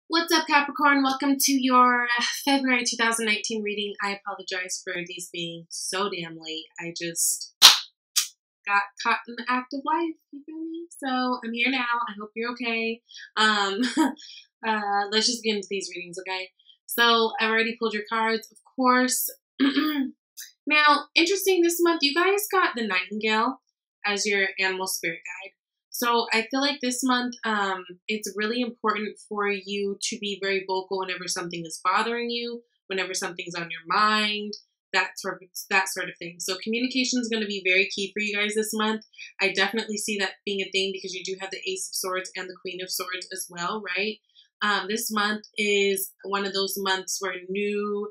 What's up, Capricorn? Welcome to your February 2019 reading. I apologize for these being so damn late. I just got caught in the act of life, you feel me? So I'm here now. I hope you're okay. Let's just get into these readings, okay? So I've already pulled your cards, of course. Now, interesting this month, you guys got the Nightingale as your animal spirit guide. So I feel like this month, it's really important for you to be very vocal whenever something is bothering you, whenever something's on your mind, that sort of thing. So communication is going to be very key for you guys this month. I definitely see that being a thing because you do have the Ace of Swords and the Queen of Swords as well, right? This month is one of those months where new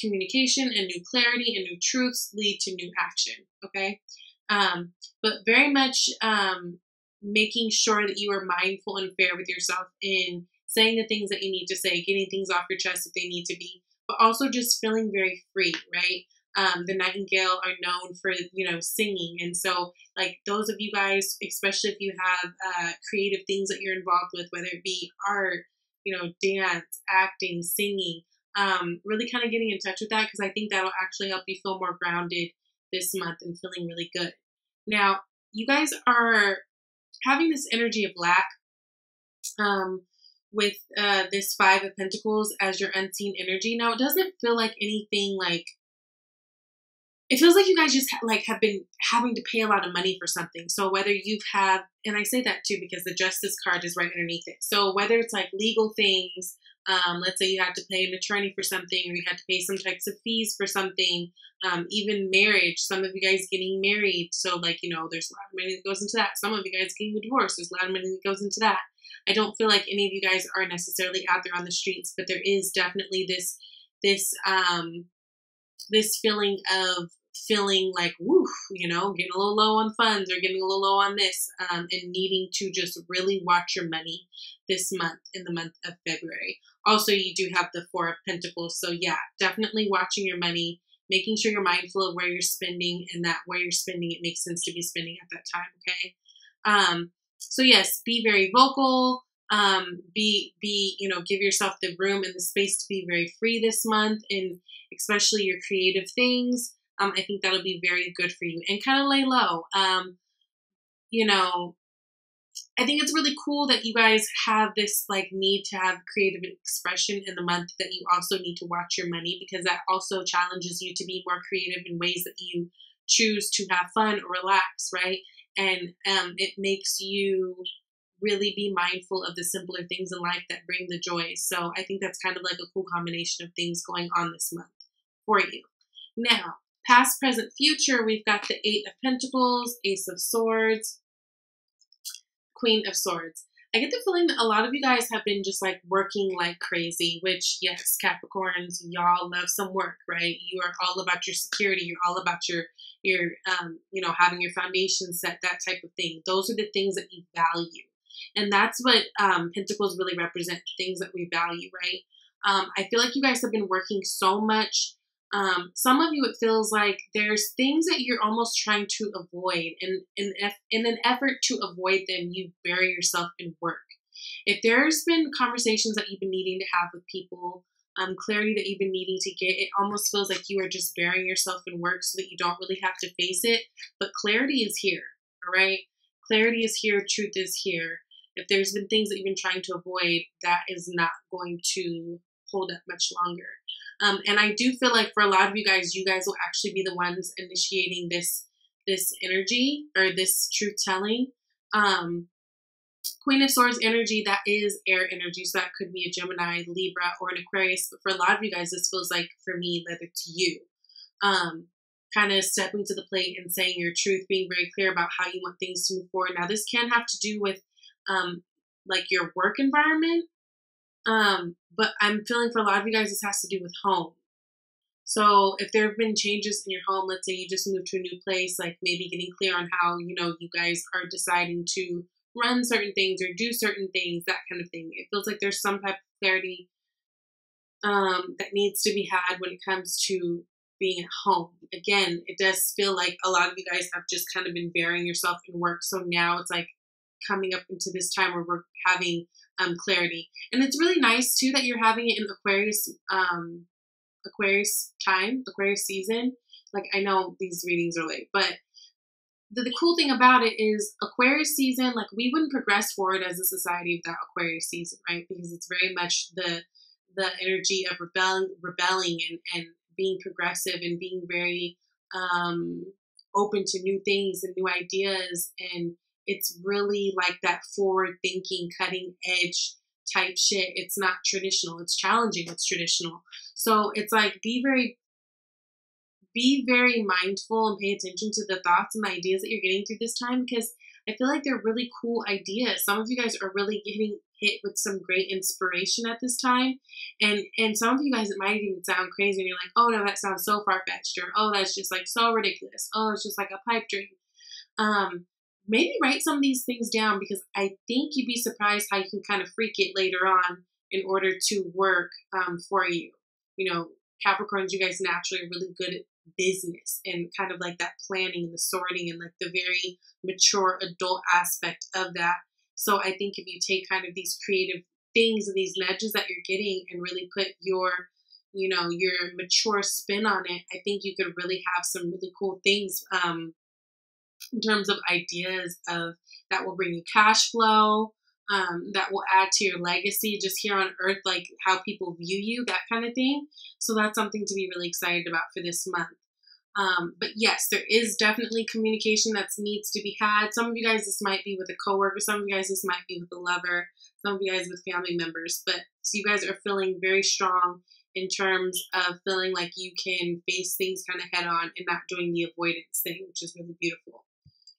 communication and new clarity and new truths lead to new action, okay? But very much making sure that you are mindful and fair with yourself in saying the things that you need to say, getting things off your chest if they need to be, but also just feeling very free, right? The Nightingale are known for, singing. And so, like, those of you guys, especially if you have creative things that you're involved with, whether it be art, dance, acting, singing, really kind of getting in touch with that, because I think that'll actually help you feel more grounded this month and feeling really good. Now, you guys are having this energy of lack with this Five of Pentacles as your unseen energy. Now, it doesn't feel like anything like, it feels like you guys just have been having to pay a lot of money for something. So whether and I say that too because the Justice card is right underneath it. So whether it's like legal things, let's say you had to pay an attorney for something, or you had to pay some types of fees for something, even marriage, some of you guys getting married. So there's a lot of money that goes into that. Some of you guys getting a divorce, there's a lot of money that goes into that. I don't feel like any of you guys are necessarily out there on the streets, but there is definitely this feeling of feeling like, woof, getting a little low on funds or getting a little low on this, and needing to just really watch your money this month, in the month of February. Also, you do have the Four of Pentacles. So yeah, definitely watching your money, making sure you're mindful of where you're spending, and that where you're spending, it makes sense to be spending at that time. Okay. So yes, be very vocal. Give yourself the room and the space to be very free this month, and especially your creative things. I think that'll be very good for you, and kind of lay low. I think it's really cool that you guys have this need to have creative expression in the month, that you also need to watch your money, because that also challenges you to be more creative in ways that you choose to have fun or relax, right? And it makes you really be mindful of the simpler things in life that bring the joy. So I think that's kind of like a cool combination of things going on this month for you. Now, past, present, future, we've got the Eight of Pentacles, Ace of Swords, Queen of Swords. I get the feeling that a lot of you guys have been just working like crazy, which, yes, Capricorns, y'all love some work, right? You are all about your security. You're all about your having your foundation set, that type of thing. Those are the things that you value. And that's what Pentacles really represent, things that we value, right? I feel like you guys have been working so much. Some of you, it feels like there's things that you're almost trying to avoid, and in an effort to avoid them, you bury yourself in work. If there's been conversations that you've been needing to have with people, clarity that you've been needing to get, it almost feels like you are just burying yourself in work so that you don't really have to face it. But clarity is here, all right? Clarity is here. Truth is here. If there's been things that you've been trying to avoid, that is not going to hold up much longer. And I do feel like for a lot of you guys will actually be the ones initiating this energy, or this truth telling. Queen of Swords energy, that is air energy. So that could be a Gemini, Libra, or an Aquarius. But for a lot of you guys, this feels like, for me, that it's you. Kind of stepping to the plate and saying your truth, being very clear about how you want things to move forward. Now, this can have to do with your work environment. But I'm feeling for a lot of you guys, this has to do with home. So if there have been changes in your home, let's say you just moved to a new place, maybe getting clear on how, you guys are deciding to run certain things or do certain things, that kind of thing. It feels like there's some type of clarity that needs to be had when it comes to being at home. Again, it does feel like a lot of you guys have just kind of been burying yourself in work. So now it's coming up into this time where we're having clarity. And it's really nice too that you're having it in Aquarius time, Aquarius season. Like, I know these readings are late, but the cool thing about it is Aquarius season, like, we wouldn't progress forward as a society without Aquarius season, right? Because it's very much the energy of rebelling and being progressive and being very open to new things and new ideas. And it's really like that forward thinking, cutting edge type shit. It's not traditional. It's challenging. It's traditional. So it's like, be very mindful and pay attention to the thoughts and the ideas that you're getting through this time, because I feel like they're really cool ideas. Some of you guys are really getting hit with some great inspiration at this time. And some of you guys, it might even sound crazy and you're like, oh no, that sounds so far-fetched, or oh, that's just like so ridiculous. Oh, it's just like a pipe dream. Maybe write some of these things down, because I think you'd be surprised how you can kind of freak it later on in order to work for you. You know, Capricorns, you guys naturally are really good at business and kind of like that planning and the sorting and like the very mature adult aspect of that. So I think if you take kind of these creative things and these nudges that you're getting and really put your, you know, your mature spin on it, I think you could really have some really cool things in terms of ideas of that will bring you cash flow, that will add to your legacy just here on earth, like how people view you, that kind of thing. So that's something to be really excited about for this month. But yes, there is definitely communication that needs to be had. Some of you guys, this might be with a coworker. Some of you guys, this might be with a lover. Some of you guys with family members. But so you guys are feeling very strong in terms of feeling like you can face things kind of head on and not doing the avoidance thing, which is really beautiful.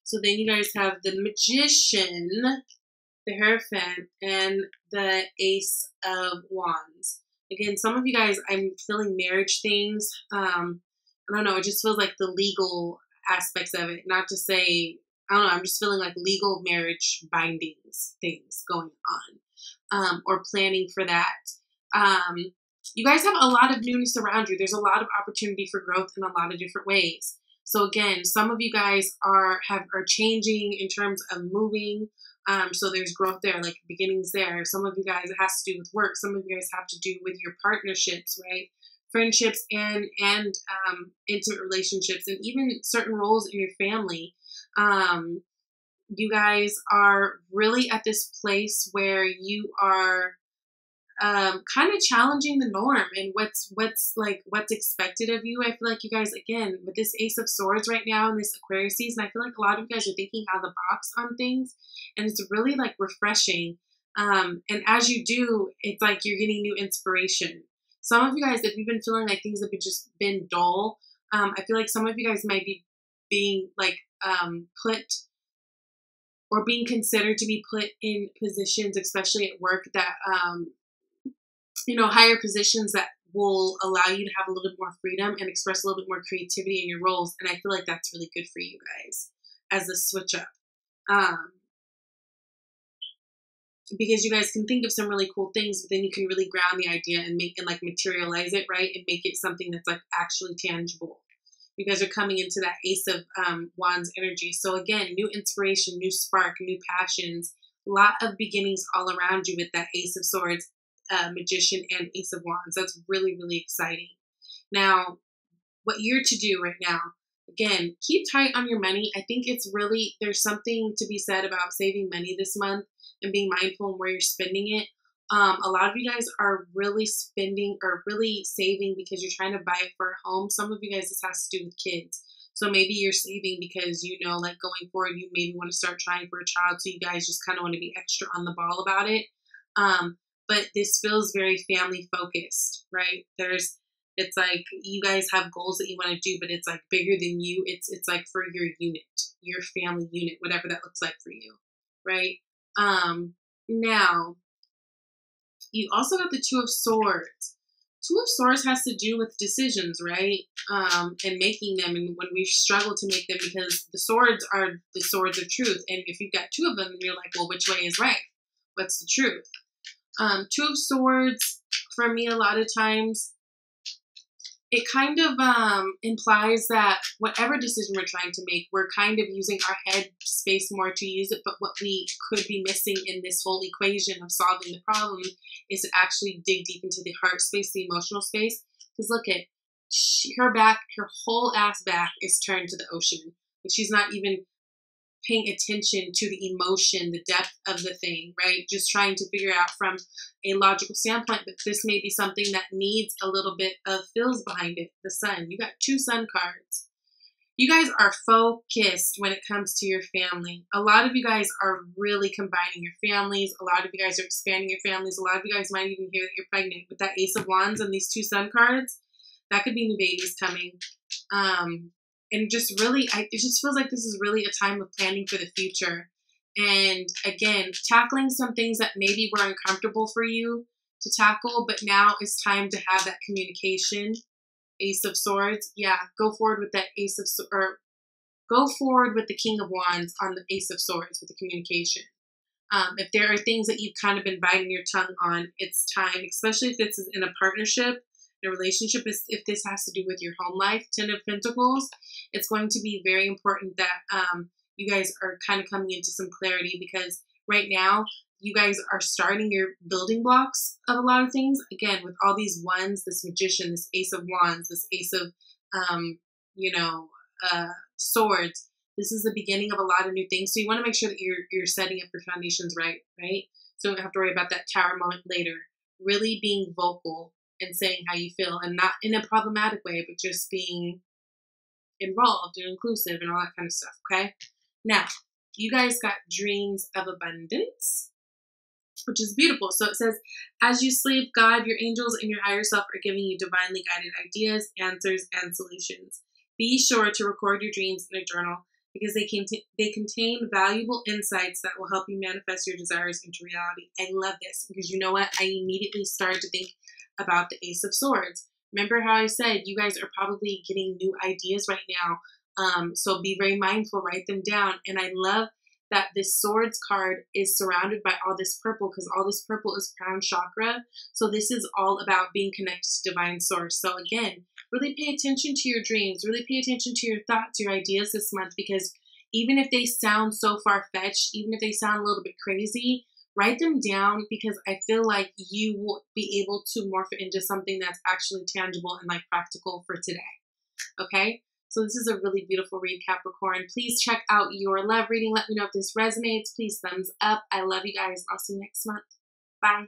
So then you guys have the Magician, the Hierophant, and the Ace of Wands. Again, some of you guys, I'm feeling marriage things. I don't know, it just feels like the legal aspects of it. Not to say, I don't know, I'm just feeling like legal marriage bindings things going on, or planning for that. You guys have a lot of newness around you. There's a lot of opportunity for growth in a lot of different ways. So again, some of you guys are changing in terms of moving. So there's growth there, like beginnings there. Some of you guys, it has to do with work. Some of you guys have to do with your partnerships, right? Friendships and intimate relationships, and even certain roles in your family. You guys are really at this place where you are kind of challenging the norm and what's expected of you. I feel like you guys, again, with this Ace of Swords right now in this Aquarius season, I feel like a lot of you guys are thinking out of the box on things, and it's really like refreshing. And as you do, it's like you're getting new inspiration. Some of you guys, if you've been feeling like things have just been dull, I feel like some of you guys might be being like put or being considered to be put in positions, especially at work, that higher positions that will allow you to have a little bit more freedom and express a little bit more creativity in your roles. And I feel like that's really good for you guys as a switch up. Because you guys can think of some really cool things, but then you can really ground the idea and materialize it, right? And make it something that's like actually tangible. You guys are coming into that Ace of Wands energy. So again, new inspiration, new spark, new passions, a lot of beginnings all around you with that Ace of Swords, Magician, and Ace of Wands. That's really, really exciting. Now, what you're to do right now, again, keep tight on your money. I think it's really, there's something to be said about saving money this month and being mindful in where you're spending it. A lot of you guys are really spending or really saving because you're trying to buy it for a home. Some of you guys, this has to do with kids. So maybe you're saving because, like going forward, you maybe want to start trying for a child. So you guys just kind of want to be extra on the ball about it. But this feels very family focused, right? It's like you guys have goals that you want to do, but it's like bigger than you. It's like for your unit, your family unit, whatever that looks like for you, right? Now, you also got the Two of Swords. Two of Swords has to do with decisions, right? And making them, and when we struggle to make them, because the swords are the swords of truth. And if you've got two of them, then you're like, well, which way is right? What's the truth? Two of Swords, for me, a lot of times, it kind of implies that whatever decision we're trying to make, we're kind of using our head space more to use it. But what we could be missing in this whole equation of solving the problem is to actually dig deep into the heart space, the emotional space. Because look at her whole ass back is turned to the ocean. Like she's not even paying attention to the emotion, the depth of the thing, right? Just trying to figure out from a logical standpoint that this may be something that needs a little bit of feels behind it. The sun. You got 2 sun cards. You guys are focused when it comes to your family. A lot of you guys are really combining your families. A lot of you guys are expanding your families. A lot of you guys might even hear that you're pregnant. With that Ace of Wands and these 2 sun cards, that could be new babies coming. And just really, it just feels like this is really a time of planning for the future. And again, tackling some things that maybe were uncomfortable for you to tackle, but now it's time to have that communication. Ace of Swords. Yeah, go forward with that go forward with the King of Wands on the Ace of Swords with the communication. If there are things that you've kind of been biting your tongue on, it's time, especially if it's in a partnership, in a relationship, if this has to do with your home life. 10 of Pentacles, it's going to be very important that you guys are kind of coming into some clarity, because right now you guys are starting your building blocks of a lot of things. Again, with all these ones, this Magician, this Ace of Wands, this Ace of, Swords. This is the beginning of a lot of new things. So you want to make sure that you're setting up your foundations right? So you don't have to worry about that tower moment later. Really being vocal and saying how you feel, and not in a problematic way, but just being involved and inclusive and all that kind of stuff, okay? Now, you guys got dreams of abundance, which is beautiful. So it says, as you sleep, God, your angels, and your higher self are giving you divinely guided ideas, answers, and solutions. Be sure to record your dreams in a journal, because they contain valuable insights that will help you manifest your desires into reality. I love this, because you know what? I immediately started to think about the Ace of Swords. Remember how I said you guys are probably getting new ideas right now. So be very mindful, write them down. And I love that this Swords card is surrounded by all this purple, because all this purple is crown chakra. So this is all about being connected to divine source. So again, really pay attention to your dreams, really pay attention to your thoughts, your ideas this month, because even if they sound so far-fetched, even if they sound a little bit crazy, write them down, because I feel like you will be able to morph it into something that's actually tangible and like practical for today. Okay? So this is a really beautiful read, Capricorn. Please check out your love reading. Let me know if this resonates. Please thumbs up. I love you guys. I'll see you next month. Bye.